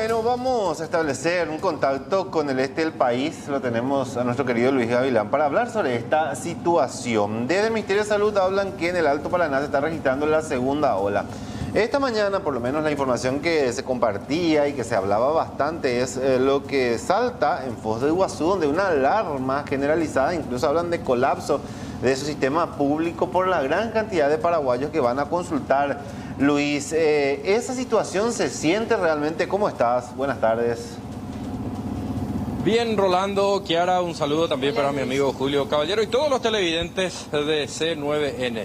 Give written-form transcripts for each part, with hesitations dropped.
Bueno, vamos a establecer un contacto con el este del país. Lo tenemos a nuestro querido Luis Gavilán para hablar sobre esta situación. Desde el Ministerio de Salud hablan que en el Alto Paraná se está registrando la segunda ola. Esta mañana, por lo menos la información que se compartía y que se hablaba bastante es lo que salta en Foz de Iguazú, donde una alarma generalizada, incluso hablan de colapso de su sistema público por la gran cantidad de paraguayos que van a consultar. Luis, ¿esa situación se siente realmente? ¿Cómo estás? Buenas tardes. Bien, Rolando, Kiara, un saludo también para mi amigo Julio Caballero y todos los televidentes de C9N.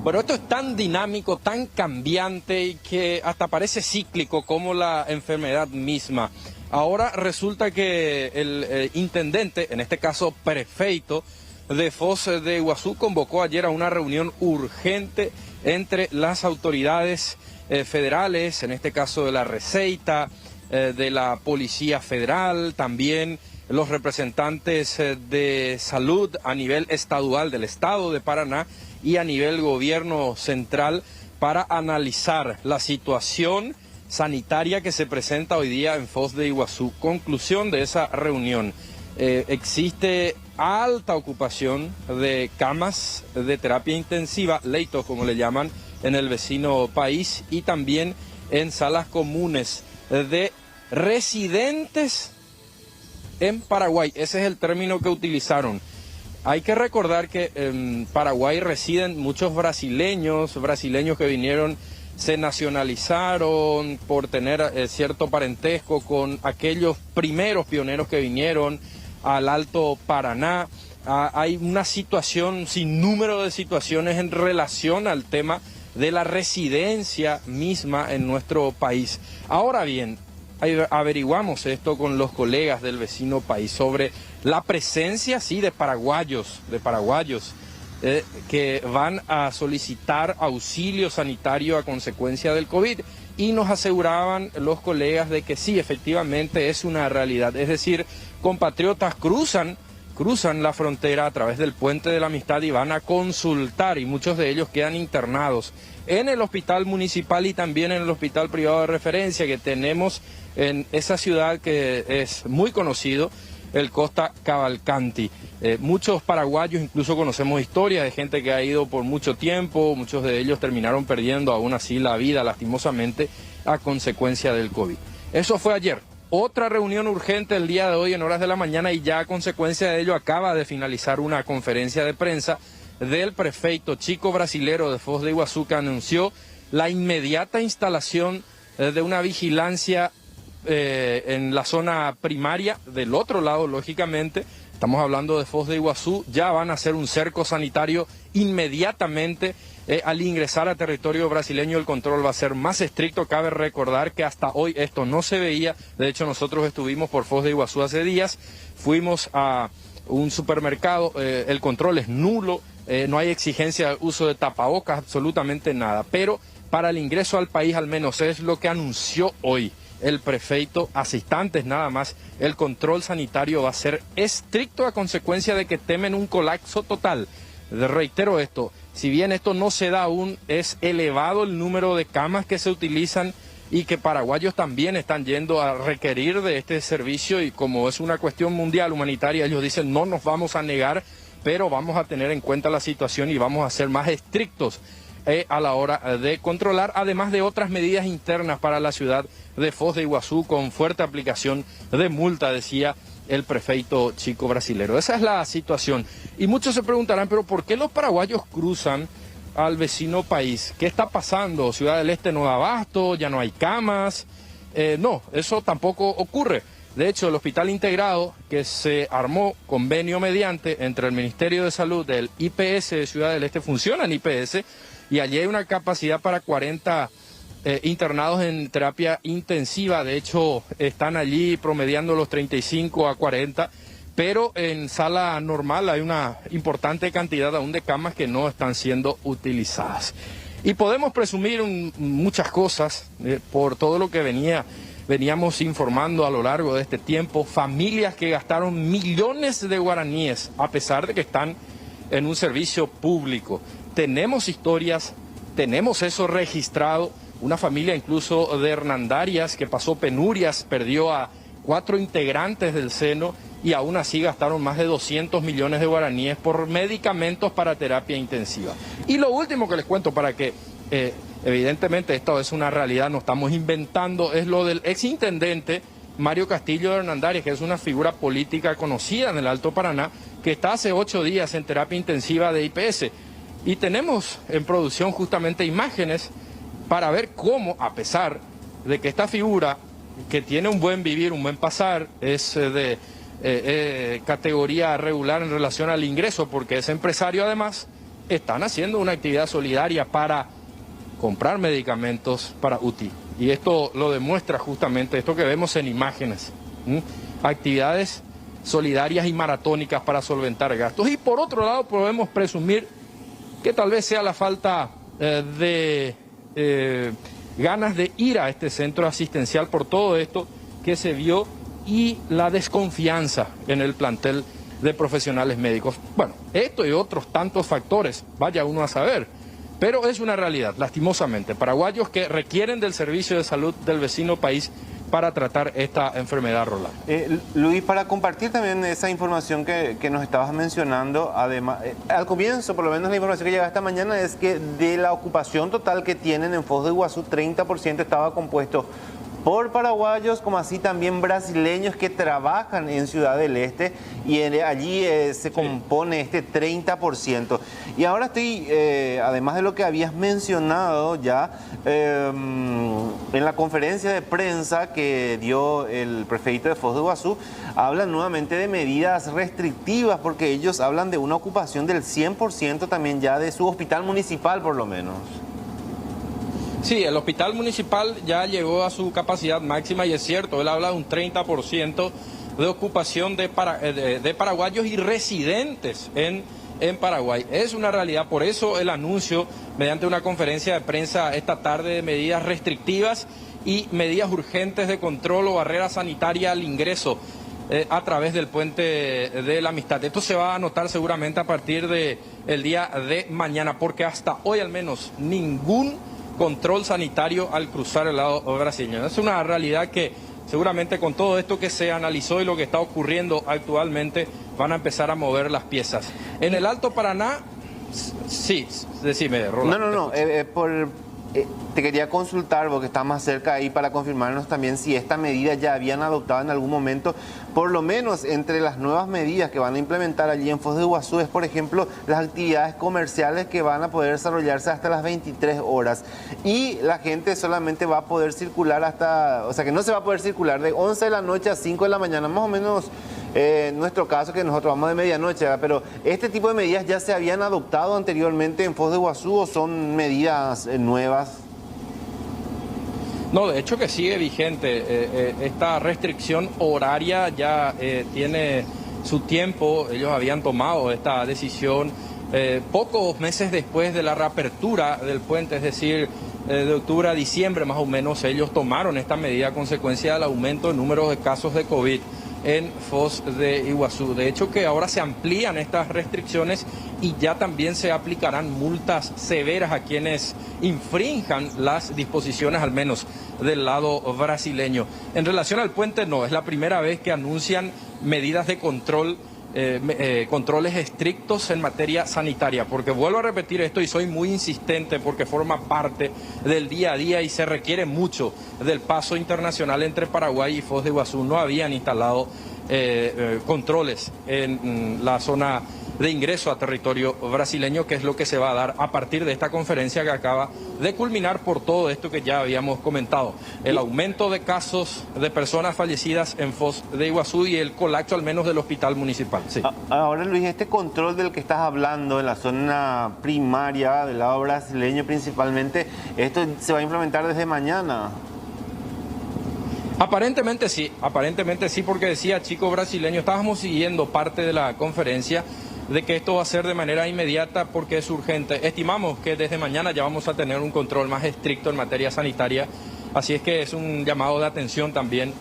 Bueno, esto es tan dinámico, tan cambiante y que hasta parece cíclico como la enfermedad misma. Ahora resulta que el intendente, en este caso prefeito de Foz de Iguazú, convocó ayer a una reunión urgente entre las autoridades federales, en este caso de la Receita, de la Policía Federal, también los representantes de salud a nivel estadual del Estado de Paraná y a nivel gobierno central para analizar la situación sanitaria que se presenta hoy día en Foz de Iguazú. Conclusión de esa reunión: existe alta ocupación de camas de terapia intensiva, leitos como le llaman en el vecino país, y también en salas comunes de residentes en Paraguay. Ese es el término que utilizaron. Hay que recordar que en Paraguay residen muchos brasileños que vinieron, se nacionalizaron por tener cierto parentesco con aquellos primeros pioneros que vinieron al Alto Paraná. Hay una situación, sin número de situaciones en relación al tema de la residencia misma en nuestro país. Ahora bien, averiguamos esto con los colegas del vecino país sobre la presencia, sí, de paraguayos que van a solicitar auxilio sanitario a consecuencia del COVID, y nos aseguraban los colegas de que sí, efectivamente es una realidad. Es decir, compatriotas cruzan la frontera a través del Puente de la Amistad y van a consultar, y muchos de ellos quedan internados en el hospital municipal y también en el hospital privado de referencia que tenemos en esa ciudad que es muy conocido, el Costa Cavalcanti. Muchos paraguayos, incluso conocemos historias de gente que ha ido por mucho tiempo, muchos de ellos terminaron perdiendo aún así la vida lastimosamente a consecuencia del COVID. Eso fue ayer. Otra reunión urgente el día de hoy en horas de la mañana, y ya a consecuencia de ello acaba de finalizar una conferencia de prensa del prefeito Chico Brasilero de Foz de Iguazú, que anunció la inmediata instalación de una vigilancia en la zona primaria, del otro lado lógicamente. Estamos hablando de Foz de Iguazú, ya van a hacer un cerco sanitario inmediatamente. Al ingresar a territorio brasileño el control va a ser más estricto. Cabe recordar que hasta hoy esto no se veía. De hecho, nosotros estuvimos por Foz de Iguazú hace días, fuimos a un supermercado, el control es nulo, no hay exigencia de uso de tapabocas, absolutamente nada. Pero para el ingreso al país, al menos es lo que anunció hoy el prefeito, hace instantes nada más, el control sanitario va a ser estricto a consecuencia de que temen un colapso total. Reitero esto, si bien esto no se da aún, es elevado el número de camas que se utilizan y que paraguayos también están yendo a requerir de este servicio, y como es una cuestión mundial humanitaria, ellos dicen no nos vamos a negar, pero vamos a tener en cuenta la situación y vamos a ser más estrictos a la hora de controlar, además de otras medidas internas para la ciudad de Foz de Iguazú con fuerte aplicación de multa, decía el prefeito Chico Brasilero. Esa es la situación. Y muchos se preguntarán, pero ¿por qué los paraguayos cruzan al vecino país? ¿Qué está pasando? Ciudad del Este no da abasto, ya no hay camas. No, eso tampoco ocurre. De hecho, el hospital integrado que se armó convenio mediante entre el Ministerio de Salud del IPS de Ciudad del Este, funciona en IPS, y allí hay una capacidad para 40 internados en terapia intensiva. De hecho, están allí promediando los 35 a 40, pero en sala normal hay una importante cantidad aún de camas que no están siendo utilizadas. Y podemos presumir muchas cosas por todo lo que veníamos informando a lo largo de este tiempo. Familias que gastaron millones de guaraníes a pesar de que están en un servicio público. Tenemos historias, tenemos eso registrado una familia incluso de Hernandarias que pasó penurias, perdió a 4 integrantes del seno y aún así gastaron más de 200 millones de guaraníes por medicamentos para terapia intensiva. Y lo último que les cuento para que, evidentemente esto es una realidad, no estamos inventando, es lo del exintendente Mario Castillo de Hernandarias, que es una figura política conocida en el Alto Paraná, que está hace 8 días en terapia intensiva de IPS. Y tenemos en producción justamente imágenes para ver cómo, a pesar de que esta figura, que tiene un buen vivir, un buen pasar, es de categoría regular en relación al ingreso, porque es empresario además, están haciendo una actividad solidaria para comprar medicamentos para UTI. Y esto lo demuestra justamente esto que vemos en imágenes. Actividades solidarias y maratónicas para solventar gastos. Y por otro lado podemos presumir que tal vez sea la falta de ganas de ir a este centro asistencial por todo esto que se vio y la desconfianza en el plantel de profesionales médicos. Bueno, esto y otros tantos factores, vaya uno a saber, pero es una realidad, lastimosamente, paraguayos que requieren del servicio de salud del vecino país para tratar esta enfermedad, Rolando. Luis, para compartir también esa información que nos estabas mencionando, además, al comienzo, por lo menos la información que llega esta mañana es que de la ocupación total que tienen en Foz de Iguazú, 30% estaba compuesto por paraguayos, como así también brasileños que trabajan en Ciudad del Este, y allí se compone este 30%. Y ahora estoy, además de lo que habías mencionado ya, en la conferencia de prensa que dio el prefeito de Foz de Iguazú, hablan nuevamente de medidas restrictivas, porque ellos hablan de una ocupación del 100% también ya de su hospital municipal, por lo menos. Sí, el hospital municipal ya llegó a su capacidad máxima y es cierto, él habla de un 30% de ocupación de paraguayos y residentes en Paraguay. Es una realidad, por eso el anuncio mediante una conferencia de prensa esta tarde de medidas restrictivas y medidas urgentes de control o barrera sanitaria al ingreso a través del puente de la Amistad. Esto se va a notar seguramente a partir del día de mañana, porque hasta hoy al menos ningún control sanitario al cruzar el lado brasileño. Es una realidad que seguramente con todo esto que se analizó y lo que está ocurriendo actualmente van a empezar a mover las piezas. En el Alto Paraná, sí, decime, Rolando. Te quería consultar, porque está más cerca ahí, para confirmarnos también si esta medida ya habían adoptado en algún momento. Por lo menos entre las nuevas medidas que van a implementar allí en Foz de Iguazú es, por ejemplo, las actividades comerciales que van a poder desarrollarse hasta las 23 horas. Y la gente solamente va a poder circular o sea que no se va a poder circular de 11 de la noche a 5 de la mañana, más o menos. En nuestro caso, que nosotros vamos de medianoche, ¿verdad? Pero ¿este tipo de medidas ya se habían adoptado anteriormente en Foz de Iguazú o son medidas nuevas? No, de hecho que sigue vigente. Esta restricción horaria ya tiene su tiempo. Ellos habían tomado esta decisión pocos meses después de la reapertura del puente, es decir, de octubre a diciembre más o menos. Ellos tomaron esta medida a consecuencia del aumento del número de casos de COVID en Foz de Iguazú. De hecho que ahora se amplían estas restricciones y ya también se aplicarán multas severas a quienes infrinjan las disposiciones, al menos del lado brasileño. En relación al puente, no, es la primera vez que anuncian medidas de control, controles estrictos en materia sanitaria, porque vuelvo a repetir esto y soy muy insistente porque forma parte del día a día y se requiere mucho del paso internacional entre Paraguay y Foz de Iguazú. No habían instalado controles en la zona de ingreso a territorio brasileño, que es lo que se va a dar a partir de esta conferencia que acaba de culminar por todo esto que ya habíamos comentado. El aumento de casos de personas fallecidas en Foz de Iguazú y el colapso al menos del hospital municipal. Sí. Ahora, Luis, este control del que estás hablando en la zona primaria del lado brasileño principalmente, ¿esto se va a implementar desde mañana? Aparentemente sí, porque decía Chico Brasileño, estábamos siguiendo parte de la conferencia de que esto va a ser de manera inmediata porque es urgente. Estimamos que desde mañana ya vamos a tener un control más estricto en materia sanitaria, así es que es un llamado de atención también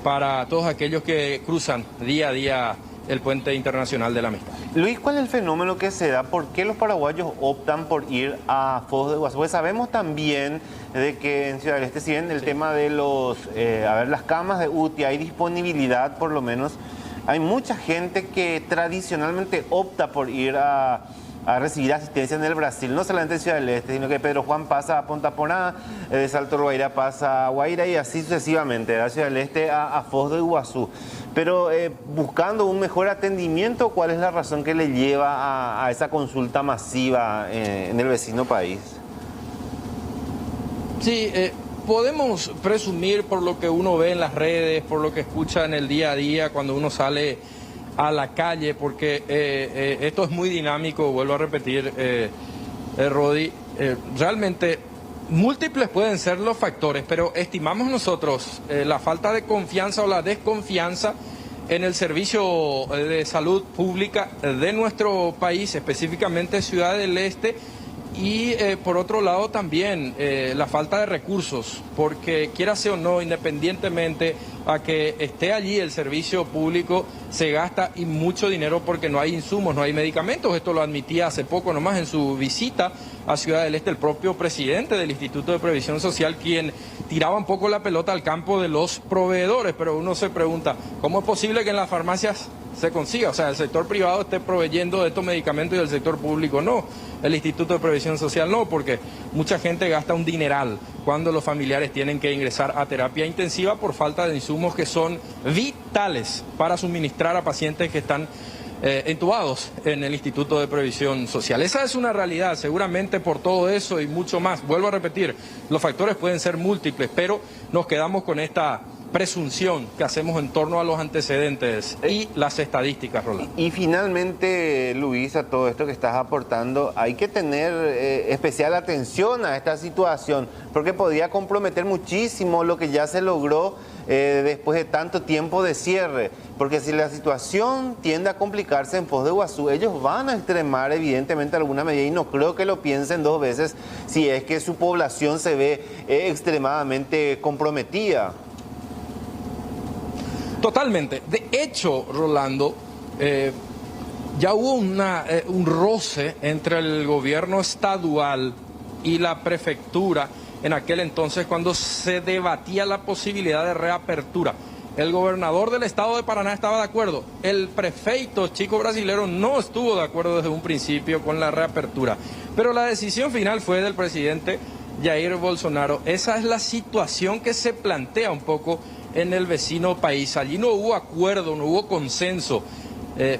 para todos aquellos que cruzan día a día el puente internacional de la Amistad. Luis, ¿cuál es el fenómeno que se da? ¿Por qué los paraguayos optan por ir a Foz de Iguazú? Pues sabemos también de que en Ciudad del Este, si bien el tema de las camas de UTI, hay disponibilidad por lo menos, hay mucha gente que tradicionalmente opta por ir a recibir asistencia en el Brasil, no solamente en Ciudad del Este, sino que Pedro Juan pasa a Ponta Porá, de Salto Guaira pasa a Guaira y así sucesivamente, de Ciudad del Este a Foz de Iguazú. Pero buscando un mejor atendimiento, ¿cuál es la razón que le lleva a esa consulta masiva en el vecino país? Sí, podemos presumir por lo que uno ve en las redes, por lo que escucha en el día a día cuando uno sale a la calle, porque esto es muy dinámico, vuelvo a repetir, Rodi, realmente múltiples pueden ser los factores, pero estimamos nosotros la falta de confianza o la desconfianza en el servicio de salud pública de nuestro país, específicamente Ciudad del Este, y por otro lado también la falta de recursos, porque quiérase o no, independientemente a que esté allí el servicio público, se gasta y mucho dinero porque no hay insumos, no hay medicamentos. Esto lo admitía hace poco nomás en su visita a Ciudad del Este el propio presidente del Instituto de Previsión Social, quien tiraba un poco la pelota al campo de los proveedores, pero uno se pregunta, ¿cómo es posible que en las farmacias se consiga? O sea, el sector privado esté proveyendo de estos medicamentos y el sector público no. El Instituto de Previsión Social no, porque mucha gente gasta un dineral cuando los familiares tienen que ingresar a terapia intensiva por falta de insumos que son vitales para suministrar a pacientes que están entubados en el Instituto de Previsión Social. Esa es una realidad, seguramente por todo eso y mucho más. Vuelvo a repetir, los factores pueden ser múltiples, pero nos quedamos con esta presunción que hacemos en torno a los antecedentes y las estadísticas, Rolando. Y finalmente, Luis, a todo esto que estás aportando, hay que tener especial atención a esta situación, porque podría comprometer muchísimo lo que ya se logró después de tanto tiempo de cierre, porque si la situación tiende a complicarse en Foz de Iguazú, ellos van a extremar evidentemente alguna medida y no creo que lo piensen dos veces si es que su población se ve extremadamente comprometida. Totalmente. De hecho, Rolando, ya hubo un roce entre el gobierno estadual y la prefectura en aquel entonces cuando se debatía la posibilidad de reapertura. El gobernador del estado de Paraná estaba de acuerdo. El prefeito Chico Brasilero no estuvo de acuerdo desde un principio con la reapertura. Pero la decisión final fue del presidente Jair Bolsonaro. Esa es la situación que se plantea un poco en el vecino país. Allí no hubo acuerdo, no hubo consenso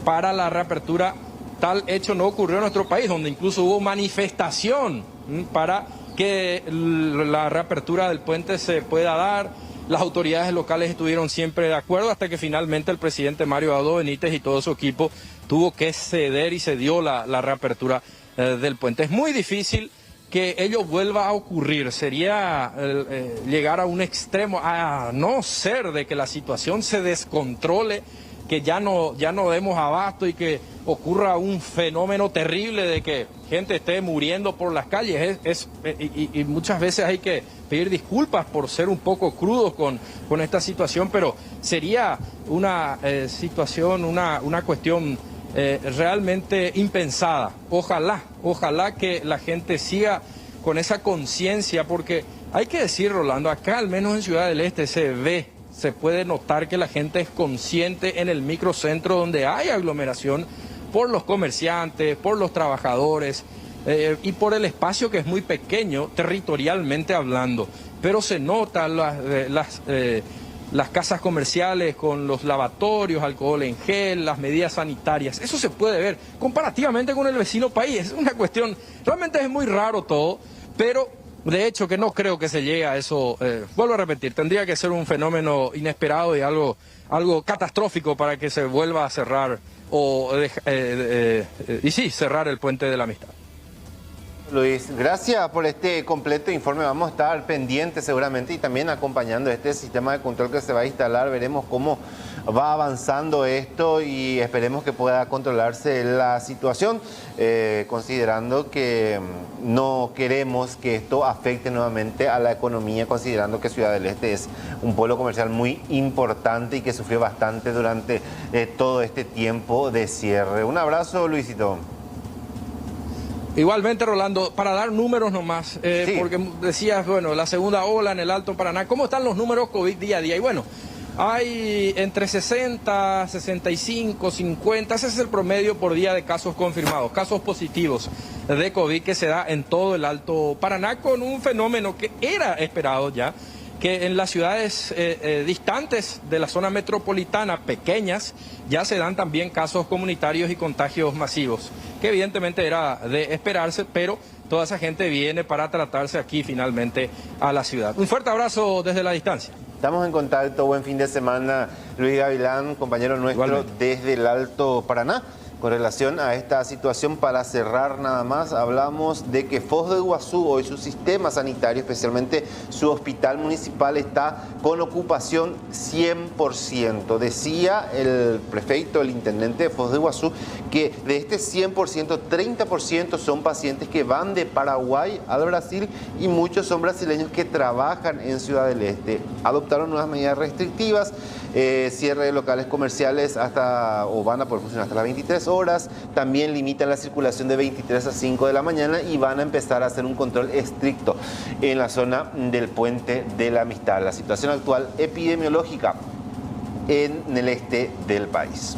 para la reapertura. Tal hecho no ocurrió en nuestro país, donde incluso hubo manifestación para que la reapertura del puente se pueda dar. Las autoridades locales estuvieron siempre de acuerdo hasta que finalmente el presidente Mario Abdo Benítez y todo su equipo tuvo que ceder y se dio la reapertura del puente. Es muy difícil que ello vuelva a ocurrir, sería llegar a un extremo, a no ser de que la situación se descontrole, que ya no demos abasto y que ocurra un fenómeno terrible de que gente esté muriendo por las calles. Y muchas veces hay que pedir disculpas por ser un poco crudos con esta situación, pero sería una situación, una cuestión realmente impensada. Ojalá que la gente siga con esa conciencia, porque hay que decir, Rolando, acá al menos en Ciudad del Este se puede notar que la gente es consciente en el microcentro donde hay aglomeración por los comerciantes, por los trabajadores y por el espacio que es muy pequeño territorialmente hablando, pero se notan las casas comerciales con los lavatorios, alcohol en gel, las medidas sanitarias. Eso se puede ver comparativamente con el vecino país. Es una cuestión, realmente es muy raro todo, pero de hecho que no creo que se llegue a eso. Vuelvo a repetir, tendría que ser un fenómeno inesperado y algo catastrófico para que se vuelva a cerrar cerrar el puente de la Amistad. Luis, gracias por este completo informe. Vamos a estar pendientes seguramente y también acompañando este sistema de control que se va a instalar. Veremos cómo va avanzando esto y esperemos que pueda controlarse la situación, considerando que no queremos que esto afecte nuevamente a la economía, considerando que Ciudad del Este es un polo comercial muy importante y que sufrió bastante durante todo este tiempo de cierre. Un abrazo, Luisito. Igualmente, Rolando, para dar números nomás, Sí. porque decías, bueno, la segunda ola en el Alto Paraná, ¿cómo están los números COVID día a día? Y bueno, hay entre 60, 65, 50, ese es el promedio por día de casos confirmados, casos positivos de COVID que se da en todo el Alto Paraná, con un fenómeno que era esperado ya, que en las ciudades distantes de la zona metropolitana, pequeñas, ya se dan también casos comunitarios y contagios masivos, que evidentemente era de esperarse, pero toda esa gente viene para tratarse aquí finalmente a la ciudad. Un fuerte abrazo desde la distancia. Estamos en contacto, buen fin de semana. Luis Gavilán, compañero nuestro Igualmente. desde el Alto Paraná. Con relación a esta situación, para cerrar nada más, hablamos de que Foz de Iguazú, hoy su sistema sanitario, especialmente su hospital municipal, está con ocupación 100%. Decía el prefecto, el intendente de Foz de Iguazú, que de este 100%, 30% son pacientes que van de Paraguay al Brasil y muchos son brasileños que trabajan en Ciudad del Este. Adoptaron nuevas medidas restrictivas, cierre de locales comerciales van a poder funcionar hasta las 23 horas. También limitan la circulación de 23 a 5 de la mañana y van a empezar a hacer un control estricto en la zona del Puente de la Amistad. La situación actual epidemiológica en el este del país.